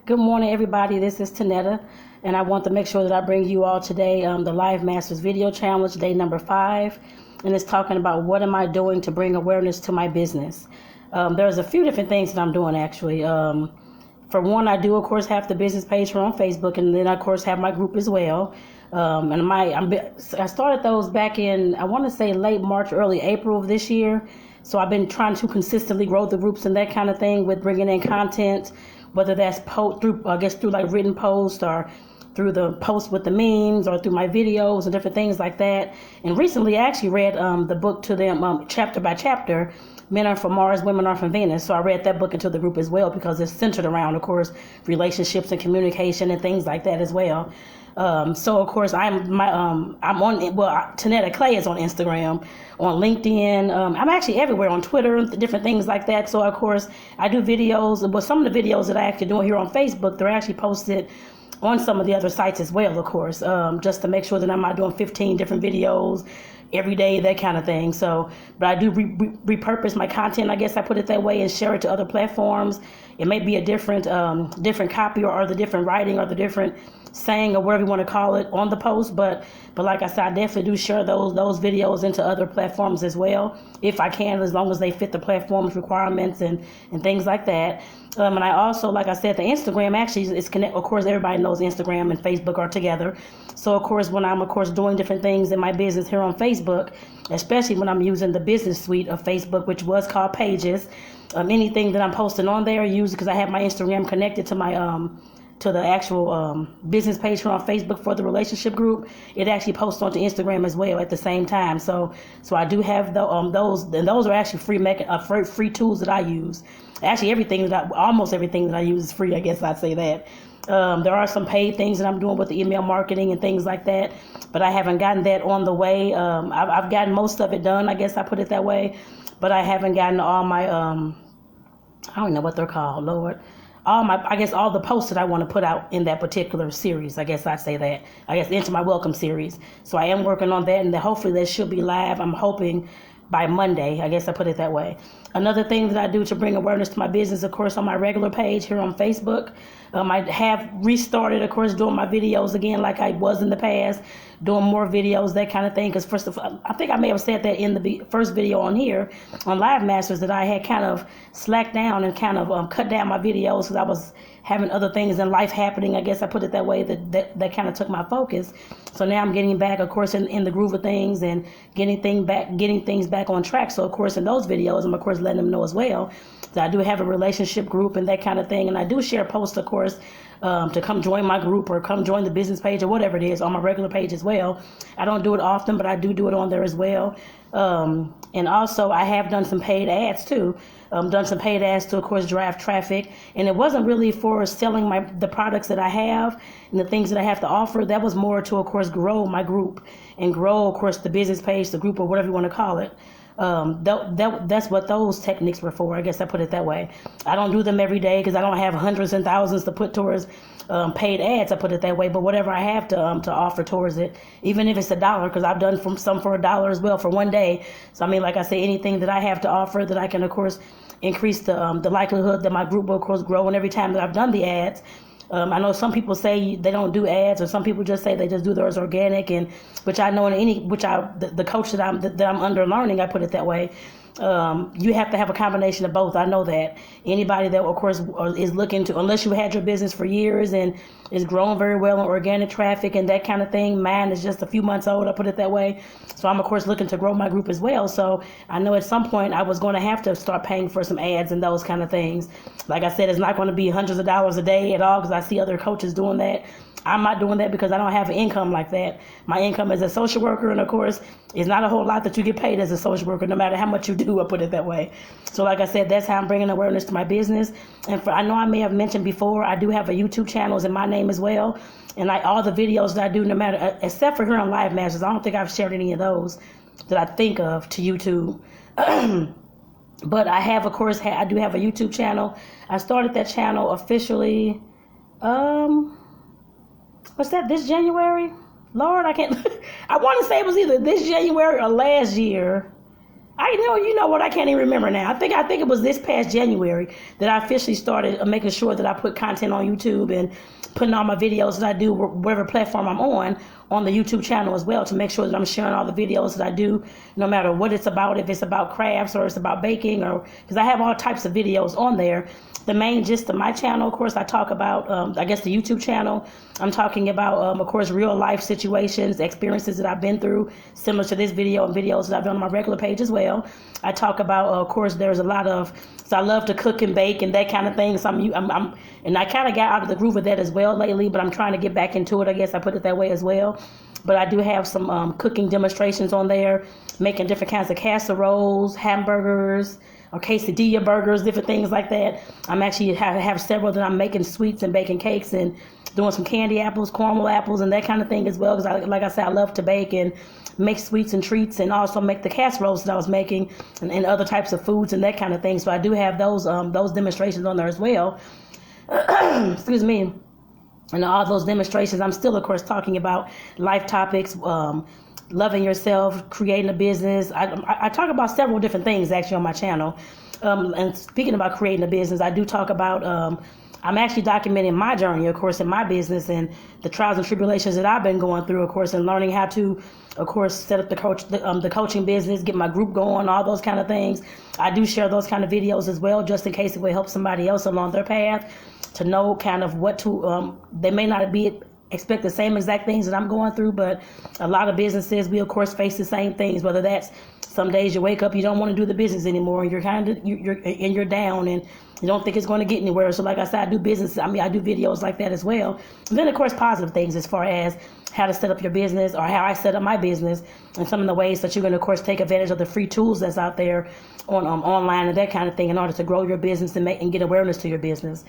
Good morning, everybody. This is Tonetta, and I want to make sure that I bring you all today the Live Masters Video Challenge, day number 5, and it's talking about what am I doing to bring awareness to my business. There's a few different things that I'm doing, actually. For one, I do, of course, have the business page here on Facebook, and then, of course, have my group as well. I started those back in, I want to say, late March, early April of this year. So I've been trying to consistently grow the groups and that kind of thing with bringing in content, whether that's through like written posts or through the posts with the memes or through my videos and different things like that. And recently I actually read the book to them chapter by chapter, Men Are From Mars, Women Are From Venus. So I read that book into the group as well because it's centered around, of course, relationships and communication and things like that as well. So of course I'm on Tonetta Clay is on Instagram, on LinkedIn. I'm actually everywhere on Twitter and different things like that. So of course I do videos, but some of the videos that I actually do here on Facebook, they're actually posted on some of the other sites as well, of course, just to make sure that I'm not doing 15 different videos every day, that kind of thing. So, but I do repurpose my content, I guess I put it that way, and share it to other platforms. It may be a different copy or the different writing or the different saying or whatever you want to call it on the post, but like I said, I definitely do share those videos into other platforms as well, if I can, as long as they fit the platform's requirements and things like that. And I also, like I said, the Instagram actually is connect. Of course, everybody knows Instagram and Facebook are together. So of course, when I'm doing different things in my business here on Facebook, especially when I'm using the business suite of Facebook, which was called Pages, anything that I'm posting on there, usually because I have my Instagram connected to my to the actual business page here on Facebook for the relationship group, it actually posts onto Instagram as well at the same time. So I do have those, and those are actually free tools that I use. Actually, almost everything that I use is free. I guess I'd say that. There are some paid things that I'm doing with the email marketing and things like that, but I haven't gotten that on the way. I've gotten most of it done, I guess I put it that way, but I haven't gotten all my I don't know what they're called, Lord. All the posts that I want to put out in that particular series, I guess I'd say that. I guess into my welcome series. So I am working on that, and hopefully that should be live, I'm hoping, by Monday. I guess I put it that way. Another thing that I do to bring awareness to my business, of course, on my regular page here on Facebook, I have restarted, of course, doing my videos again like I was in the past, doing more videos, that kind of thing. Because first of all, I think I may have said that in the first video on here on Live Masters that I had kind of slacked down and kind of cut down my videos because I was having other things in life happening. I guess I put it that way, that kind of took my focus. So now I'm getting back, of course, in the groove of things and getting things back on track. So of course in those videos, I'm of course letting them know as well that I do have a relationship group and that kind of thing. And I do share posts, of course, to come join my group or come join the business page or whatever it is on my regular page as well. I don't do it often, but I do it on there as well. And also I have done some paid ads too. Done some paid ads to, of course, drive traffic. And it wasn't really for selling the products that I have and the things that I have to offer. That was more to, of course, grow my group and grow, of course, the business page, the group, or whatever you want to call it. That's what those techniques were for. I guess I put it that way. I don't do them every day because I don't have hundreds and thousands to put towards paid ads. I put it that way. But whatever I have to offer towards it, even if it's $1, because I've done some for $1 as well for one day. So I mean, like I say, anything that I have to offer that I can, of course, increase the likelihood that my group will, of course, grow. And every time that I've done the ads, I know some people say they don't do ads, or some people just say they just do theirs organic, and which I know the coach that I'm under learning, I put it that way. You have to have a combination of both. I know that anybody that, of course, is looking to, unless you had your business for years and is growing very well on organic traffic and that kind of thing. Mine is just a few months old, I put it that way. So I'm, of course, looking to grow my group as well. So I know at some point I was going to have to start paying for some ads and those kind of things. Like I said, it's not going to be hundreds of dollars a day at all because I see other coaches doing that. I'm not doing that because I don't have an income like that. My income is a social worker, and of course, it's not a whole lot that you get paid as a social worker, no matter how much you do, I put it that way. So like I said, that's how I'm bringing awareness to my business. And I know I may have mentioned before, I do have a YouTube channel in my name as well. And all the videos that I do, no matter, except for here on Live Masters, I don't think I've shared any of those that I think of to YouTube. But I have, of course, I do have a YouTube channel. I started that channel officially, what's that, this January? Lord, I can't, I want to say it was either this January or last year. You know what? I can't even remember now. I think it was this past January that I officially started making sure that I put content on YouTube and putting all my videos that I do, whatever platform I'm on the YouTube channel as well, to make sure that I'm sharing all the videos that I do, no matter what it's about, if it's about crafts or it's about baking, or because I have all types of videos on there. The main gist of my channel, of course, I talk about, I guess the YouTube channel, I'm talking about, of course, real life situations, experiences that I've been through, similar to this video and videos that I've done on my regular page as well. I talk about, of course, there's a lot of, so I love to cook and bake and that kind of thing. So and I kind of got out of the groove of that as well lately, but I'm trying to get back into it. I guess I put it that way as well. But I do have some cooking demonstrations on there, making different kinds of casseroles, hamburgers, or quesadilla burgers, different things like that. I'm actually have several that I'm making sweets and baking cakes and doing some candy apples, caramel apples, and that kind of thing as well. Because like I said, I love to bake and make sweets and treats, and also make the casseroles that I was making and other types of foods and that kind of thing. So I do have those demonstrations on there as well. Excuse me. And all those demonstrations, I'm still, of course, talking about life topics, loving yourself, creating a business. I talk about several different things actually on my channel. And speaking about creating a business, I do talk about, I'm actually documenting my journey, of course, in my business and the trials and tribulations that I've been going through, of course, and learning how to, of course, set up the coaching business, get my group going, all those kind of things. I do share those kind of videos as well, just in case it will help somebody else along their path to know kind of what to, they may not expect the same exact things that I'm going through, but a lot of businesses, we of course face the same things, whether that's some days you wake up, you don't want to do the business anymore, and you're down and you don't think it's going to get anywhere. So like I said, I do videos like that as well. And then of course positive things as far as how to set up your business, or how I set up my business, and some of the ways that you're going to of course take advantage of the free tools that's out there on online and that kind of thing in order to grow your business and get awareness to your business.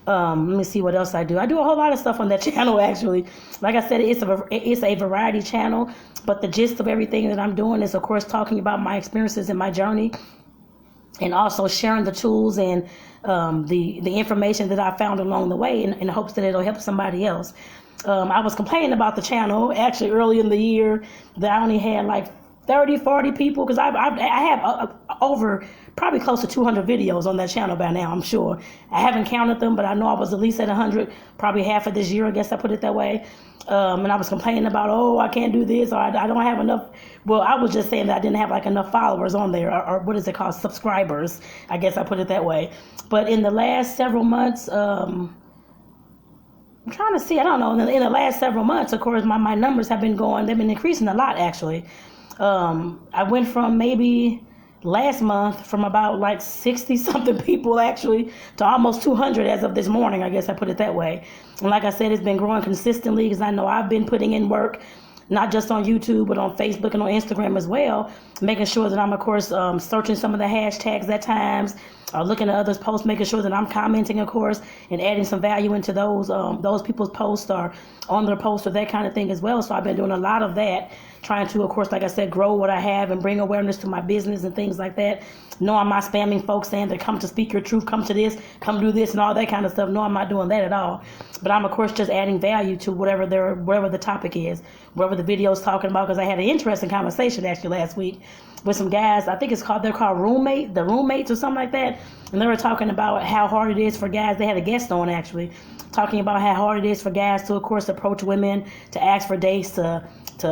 Let me see what else I do. I do a whole lot of stuff on that channel, actually. Like I said, it's a variety channel, but the gist of everything that I'm doing is, of course, talking about my experiences and my journey, and also sharing the tools and the information that I found along the way in hopes that it'll help somebody else. I was complaining about the channel, actually, early in the year, that I only had like 30, 40 people, because I have over probably close to 200 videos on that channel by now, I'm sure. I haven't counted them, but I know I was at least at 100, probably half of this year, I guess I put it that way. And I was complaining about, I can't do this, or I don't have enough. Well, I was just saying that I didn't have like enough followers on there, or what is it called, subscribers, I guess I put it that way. But in the last several months, I'm trying to see, I don't know, in the last several months, of course, my numbers have been they've been increasing a lot, actually. I went from maybe last month from about like 60 something people actually to almost 200 as of this morning, I guess I put it that way. And like I said, it's been growing consistently, because I know I've been putting in work, not just on YouTube, but on Facebook and on Instagram as well, making sure that I'm, of course, searching some of the hashtags at times, or looking at others' posts, making sure that I'm commenting, of course, and adding some value into those people's posts or on their posts or that kind of thing as well. So I've been doing a lot of that, trying to, of course, like I said, grow what I have and bring awareness to my business and things like that. No, I'm not spamming folks saying that come to speak your truth, come to this, come do this and all that kind of stuff. No, I'm not doing that at all. But I'm, of course, just adding value to whatever the topic is, whatever the video is talking about, because I had an interesting conversation actually last week with some guys. I think they're called roommates or something like that. And they were talking about how hard it is for guys. They had a guest on actually, talking about how hard it is for guys to, of course, approach women, to ask for dates, to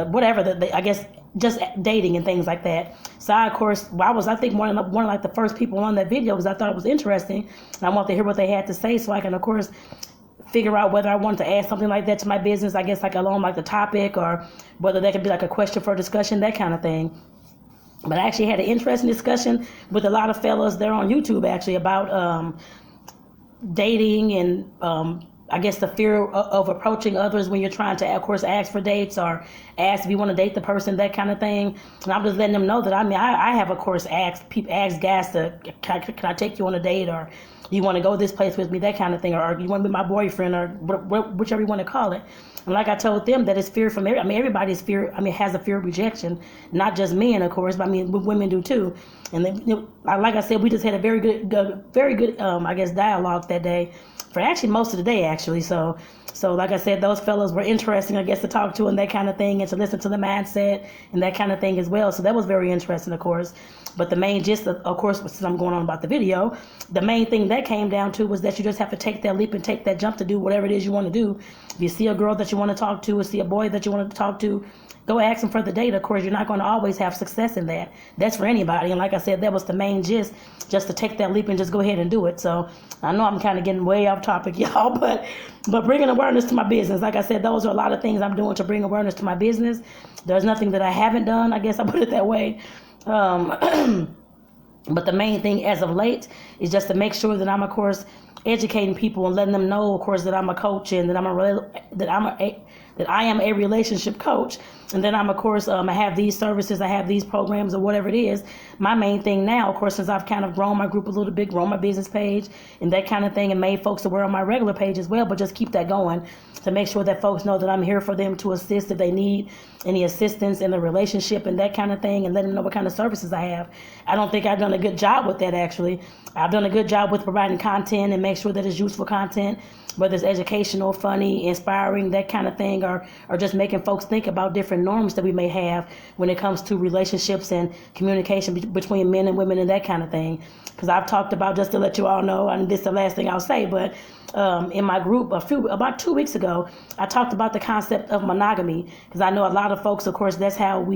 whatever, I guess, just dating and things like that. So I, of course, I was, I think, one of like the first people on that video, because I thought it was interesting. And I wanted to hear what they had to say, so I can, of course, figure out whether I wanted to add something like that to my business, I guess, like along like the topic, or whether that could be like a question for discussion, that kind of thing. But I actually had an interesting discussion with a lot of fellas there on YouTube, actually, about dating and I guess the fear of approaching others when you're trying to, of course, ask for dates or ask if you want to date the person, that kind of thing. And I'm just letting them know that, I have, of course, asked guys to, can I take you on a date, or you want to go this place with me, that kind of thing, or you want to be my boyfriend, or whichever you want to call it. And like I told them, that it's fear from everybody's fear. Has a fear of rejection, not just men, of course, but women do too. And then, like I said, we just had a very good, I guess, dialogue that day. for actually most of the day, actually. So like I said, those fellows were interesting, I guess, to talk to and that kind of thing, and to listen to the mindset and that kind of thing as well. So that was very interesting, of course. But the main gist, of course, since I'm going on about the video, the main thing that came down to was that you just have to take that leap and take that jump to do whatever it is you want to do. If you see a girl that you want to talk to or see a boy that you want to talk to, go ask them for the date. Of course, you're not going to always have success in that. That's for anybody. And like I said, that was the main gist, just to take that leap and just go ahead and do it. So I know I'm kind of getting way off topic, y'all, but bringing awareness to my business. Like I said, those are a lot of things I'm doing to bring awareness to my business. There's nothing that I haven't done, I guess I put it that way. But the main thing as of late is just to make sure that I'm, of course, educating people and letting them know, of course, that I'm a coach and that I am a relationship coach. And then I'm, of course, I have these services, I have these programs or whatever it is. My main thing now, of course, since I've kind of grown my group a little bit, grown my business page and that kind of thing, and made folks aware on my regular page as well, but just keep that going to make sure that folks know that I'm here for them to assist if they need any assistance in the relationship and that kind of thing, and let them know what kind of services I have. I don't think I've done a good job with that, actually. I've done a good job with providing content and make sure that it's useful content, whether it's educational, funny, inspiring, that kind of thing, or just making folks think about different norms that we may have when it comes to relationships and communication between men and women and that kind of thing. Because I've talked about, just to let you all know, and this is the last thing I'll say, but in my group about 2 weeks ago, I talked about the concept of monogamy, because I know a lot of folks, of course, that's how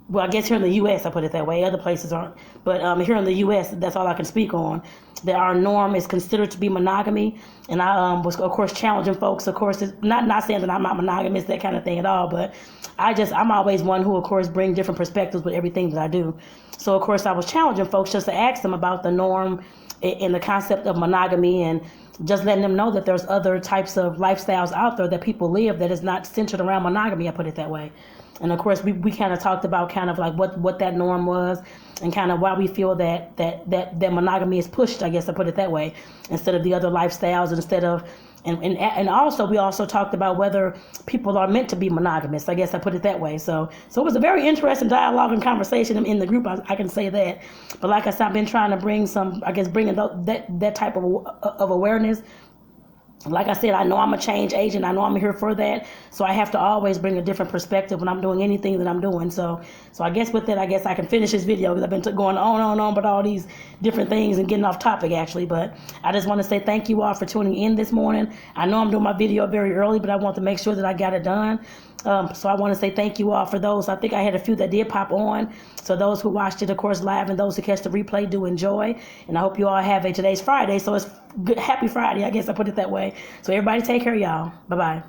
well, I guess here in the U.S., I put it that way. Other places aren't. But here in the U.S., that's all I can speak on. That our norm is considered to be monogamy. And I was, of course, challenging folks. Of course, it's not saying that I'm not monogamous, that kind of thing at all. But I'm always one who, of course, bring different perspectives with everything that I do. So, of course, I was challenging folks just to ask them about the norm and the concept of monogamy, and just letting them know that there's other types of lifestyles out there that people live that is not centered around monogamy, I put it that way. And of course, we kind of talked about kind of like what that norm was, and kind of why we feel that monogamy is pushed, I guess I put it that way, instead of the other lifestyles, instead of, and also we also talked about whether people are meant to be monogamous, I guess I put it that way. So it was a very interesting dialogue and conversation in the group, I can say that. But like I said, I've been trying to bring that type of awareness. Like I said, I know I'm a change agent. I know I'm here for that. So I have to always bring a different perspective when I'm doing anything that I'm doing. So I guess with that, I guess I can finish this video, because I've been going on about all these different things and getting off topic, actually. But I just want to say thank you all for tuning in this morning. I know I'm doing my video very early, but I want to make sure that I got it done. So I want to say thank you all for those. I think I had a few that did pop on. So those who watched it, of course, live, and those who catch the replay, do enjoy. And I hope you all have today's Friday. So it's good, happy Friday, I guess I put it that way. So everybody take care, y'all. Bye-bye.